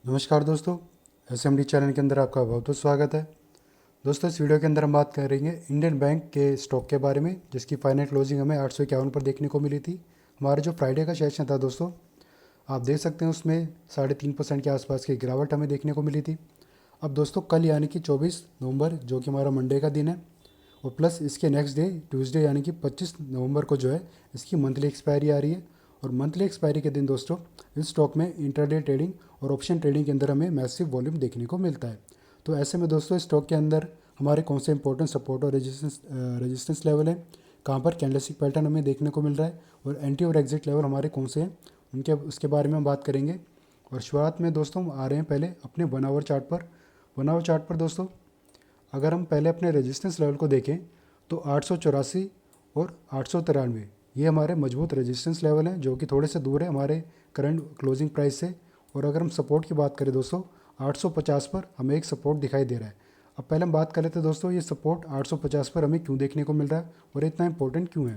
नमस्कार दोस्तों, SMD channel के अंदर आपका बहुत बहुत स्वागत है। दोस्तों, इस वीडियो के अंदर हम बात करेंगे इंडियन बैंक के स्टॉक के बारे में, जिसकी फाइनल क्लोजिंग हमें 851 पर देखने को मिली थी। हमारा जो फ्राइडे का सेशन था दोस्तों, आप देख सकते हैं उसमें 3.5% के आसपास की गिरावट हमें देखने को मिली थी। अब दोस्तों कल यानी कि 24 नवंबर जो कि हमारा मंडे का दिन है, और प्लस इसके नेक्स्ट डे ट्यूसडे यानी कि 25 नवंबर को जो है इसकी मंथली एक्सपायरी आ रही है। और मंथली एक्सपायरी के दिन दोस्तों इस स्टॉक में इंट्राडे ट्रेडिंग और ऑप्शन ट्रेडिंग के अंदर हमें मैसिव वॉल्यूम देखने को मिलता है। तो ऐसे में दोस्तों इस स्टॉक के अंदर हमारे कौन से इंपॉर्टेंट सपोर्ट और रेजिस्टेंस लेवल है, कहाँ पर कैंडलस्टिक पैटर्न हमें देखने को मिल रहा है, और एंट्री और एग्जिट लेवल हमारे कौन से हैं, उनके उसके बारे में हम बात करेंगे। और शुरुआत में दोस्तों हम आ रहे हैं पहले अपने 1 आवर चार्ट पर। 1 आवर चार्ट पर दोस्तों अगर हम पहले अपने रेजिस्टेंस लेवल को देखें तो 884 और 893 ये हमारे मजबूत रेजिस्टेंस लेवल हैं, जो कि थोड़े से दूर है हमारे करंट क्लोजिंग प्राइस से। और अगर हम सपोर्ट की बात करें दोस्तों, 850 पर हमें एक सपोर्ट दिखाई दे रहा है। अब पहले हम बात कर लेते हैं दोस्तों, ये सपोर्ट 850 पर हमें क्यों देखने को मिल रहा है और इतना इंपॉर्टेंट क्यों है।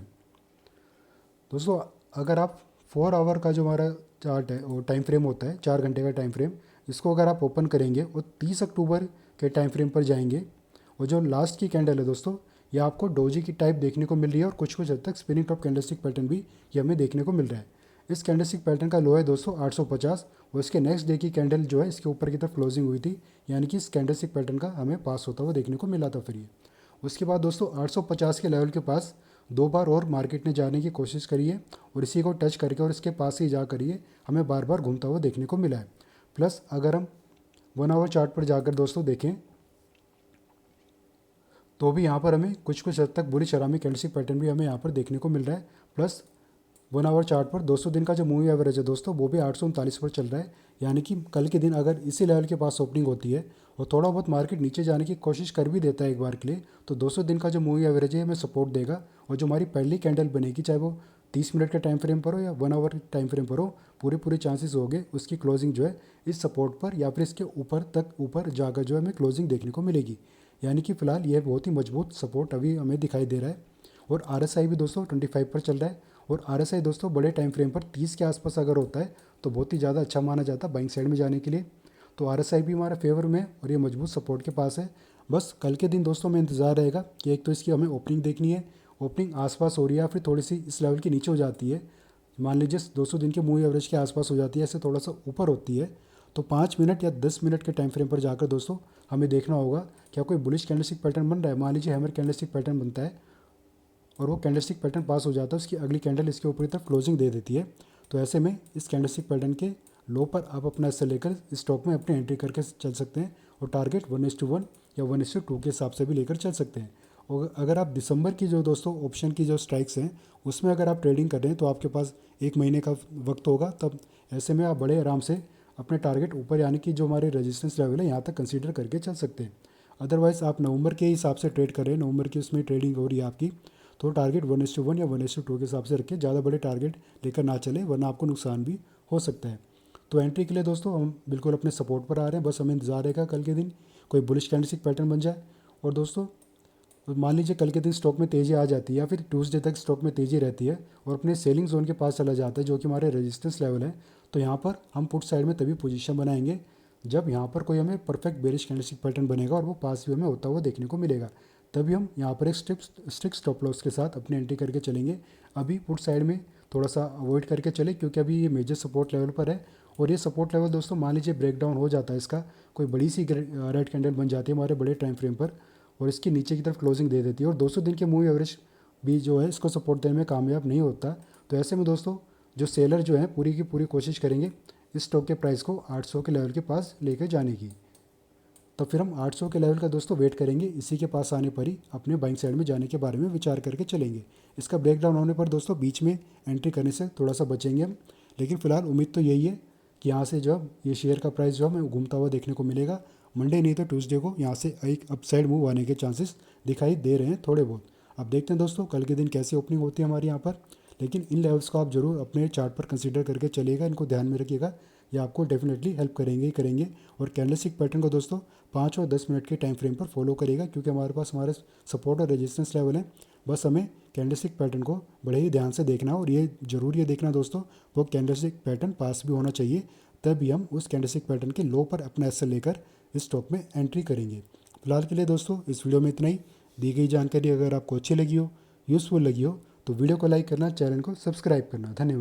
दोस्तों अगर आप 4 आवर का जो हमारा चार्ट है वो टाइम फ्रेम होता है, 4 घंटे का टाइम फ्रेम, इसको अगर आप ओपन करेंगे और 30 अक्टूबर के टाइम फ्रेम पर जाएंगे, और जो लास्ट की कैंडल है दोस्तों, ये आपको डोजी की टाइप देखने को मिल रही है, और कुछ कुछ हद तक स्पिनिंग टॉप कैंडलस्टिक पैटर्न भी ये हमें देखने को मिल रहा है। इस कैंडलस्टिक पैटर्न का लो है दोस्तों 850, और इसके नेक्स्ट डे की कैंडल जो है इसके ऊपर की तरफ क्लोजिंग हुई थी, यानी कि इस कैंडलस्टिक पैटर्न का हमें पास होता हुआ देखने को मिला था। फिर ये उसके बाद दोस्तों 850 के लेवल के पास 2 बार और मार्केट ने जाने की कोशिश करी है, और इसी को टच करके और इसके पास ही जा करिए हमें बार बार घूमता हुआ देखने को मिला है। प्लस अगर हम 1 आवर चार्ट पर जाकर दोस्तों देखें तो भी यहाँ पर हमें कुछ कुछ हद तक बुरी शरामी कैंडलस्टिक पैटर्न भी हमें यहाँ पर देखने को मिल रहा है। प्लस 1 आवर चार्ट पर 200 दिन का जो मूवी एवरेज है दोस्तों, वो भी 839 पर चल रहा है, यानी कि कल के दिन अगर इसी लेवल के पास ओपनिंग होती है और थोड़ा बहुत मार्केट नीचे जाने की कोशिश कर भी देता है एक बार के लिए, तो 200 दिन का जो मूवी एवरेज है हमें सपोर्ट देगा। और जो हमारी पहली कैंडल बनेगी, चाहे वो 30 मिनट के टाइम फ्रेम पर हो या 1 आवर टाइम फ्रेम पर हो, पूरे पूरे चांसेस हो गए उसकी क्लोजिंग जो है इस सपोर्ट पर या फिर इसके ऊपर जाकर जो है हमें क्लोजिंग देखने को मिलेगी। यानी कि फ़िलहाल यह बहुत ही मजबूत सपोर्ट अभी हमें दिखाई दे रहा है। और RSI भी दोस्तों 25 पर चल रहा है, और RSI दोस्तों बड़े टाइम फ्रेम पर 30 के आसपास अगर होता है तो बहुत ही ज़्यादा अच्छा माना जाता है बाइंग साइड में जाने के लिए। तो RSI भी हमारे फेवर में है और ये मजबूत सपोर्ट के पास है। बस कल के दिन दोस्तों में इंतज़ार रहेगा कि एक तो इसकी हमें ओपनिंग देखनी है, ओपनिंग आसपास हो रही है या फिर थोड़ी सी इस लेवल के नीचे हो जाती है, मान लीजिए 200 दिन के मूवी एवरेज के आसपास हो जाती है, ऐसे थोड़ा सा ऊपर होती है, तो 5 मिनट या 10 मिनट के टाइम फ्रेम पर जाकर दोस्तों हमें देखना होगा क्या कोई बुलिश कैंडलस्टिक पैटर्न बन रहा है। मान लीजिए हैमर कैंडलस्टिक पैटर्न बनता है और वो कैंडलस्टिक पैटर्न पास हो जाता है, उसकी अगली कैंडल इसके ऊपर की तरफ क्लोजिंग दे देती है, तो ऐसे में इस कैंडलस्टिक पैटर्न के लो पर आप अपना हिस्सा लेकर इस स्टॉक में अपनी एंट्री करके चल सकते हैं, और टारगेट 1:1 या 1:2 के हिसाब से भी लेकर चल सकते हैं। और अगर आप दिसंबर की जो दोस्तों ऑप्शन की जो स्ट्राइक्स हैं उसमें अगर आप ट्रेडिंग कर रहे हैं तो आपके पास 1 महीने का वक्त होगा, तब ऐसे में आप बड़े आराम से अपने टारगेट ऊपर यानी कि जो हमारे रेजिस्टेंस लेवल है यहाँ तक कंसीडर करके चल सकते हैं। अदरवाइज़ आप नवंबर के हिसाब से ट्रेड कर रहे हैं, नवंबर की उसमें ट्रेडिंग हो रही है आपकी, तो टारगेट 1:1 या 1:2 के हिसाब से रखें, ज़्यादा बड़े टारगेट लेकर ना चले वरना आपको नुकसान भी हो सकता है। तो एंट्री के लिए दोस्तों हम बिल्कुल अपने सपोर्ट पर आ रहे हैं, बस हमें इंतजार रहेगा कल के दिन कोई बुलिश कैंडलस्टिक पैटर्न बन जाए। और दोस्तों मान लीजिए कल के दिन स्टॉक में तेज़ी आ जाती है या फिर ट्यूसडे तक स्टॉक में तेज़ी रहती है और अपने सेलिंग जोन के पास चला जाता है जो कि हमारे रेजिस्टेंस लेवल है, तो यहाँ पर हम पुट साइड में तभी पोजीशन बनाएंगे जब यहाँ पर कोई हमें परफेक्ट बेरिश कैंडलस्टिक पैटर्न बनेगा और वो पास भी हमें होता हुआ देखने को मिलेगा, तभी हम यहाँ पर एक स्ट्रिक्ट स्टॉप लॉस के साथ अपनी एंट्री करके चलेंगे। अभी पुट साइड में थोड़ा सा अवॉइड करके चले क्योंकि अभी ये मेजर सपोर्ट लेवल पर है, और ये सपोर्ट लेवल दोस्तों मान लीजिए ब्रेक डाउन हो जाता है, इसका कोई बड़ी सी रेड कैंडल बन जाती है हमारे बड़े टाइम फ्रेम पर और इसकी नीचे की तरफ क्लोजिंग दे देती है, और 200 दिन के मूवी एवरेज भी जो है इसको सपोर्ट देने में कामयाब नहीं होता। तो ऐसे में दोस्तों जो सेलर जो है पूरी की पूरी कोशिश करेंगे इस स्टॉक के प्राइस को 800 के लेवल के पास लेकर जाने की, तो फिर हम 800 के लेवल का दोस्तों वेट करेंगे, इसी के पास आने पर ही अपने बाइंग साइड में जाने के बारे में विचार करके चलेंगे। इसका ब्रेकडाउन होने पर दोस्तों बीच में एंट्री करने से थोड़ा सा बचेंगे हम, लेकिन फिलहाल उम्मीद तो यही है कि यहाँ से जो ये शेयर का प्राइस जो हमें घूमता हुआ देखने को मिलेगा, मंडे नहीं तो ट्यूसडे को यहाँ से एक अपसाइड मूव आने के चांसेस दिखाई दे रहे हैं थोड़े बहुत। अब देखते हैं दोस्तों कल के दिन कैसी ओपनिंग होती है हमारे यहाँ पर, लेकिन इन लेवल्स को आप जरूर अपने चार्ट पर कंसीडर करके चलिएगा, इनको ध्यान में रखिएगा, ये आपको डेफिनेटली हेल्प करेंगे ही करेंगे। और कैंडलस्टिक पैटर्न को दोस्तों 5 और 10 मिनट के टाइम फ्रेम पर फॉलो करेगा क्योंकि हमारे पास हमारे सपोर्ट और रेजिस्टेंस लेवल है, बस हमें कैंडलस्टिक पैटर्न को बड़े ही ध्यान से देखना है, और ये जरूर ये देखना दोस्तों वो कैंडलस्टिक पैटर्न पास भी होना चाहिए, तभी हम उस कैंडलस्टिक पैटर्न के लो पर अपना एसएल लेकर इस स्टॉक में एंट्री करेंगे। फिलहाल के लिए दोस्तों इस वीडियो में इतना ही। दी गई जानकारी अगर आपको अच्छी लगी हो, यूज़फुल लगी हो, तो वीडियो को लाइक करना, चैनल को सब्सक्राइब करना। धन्यवाद।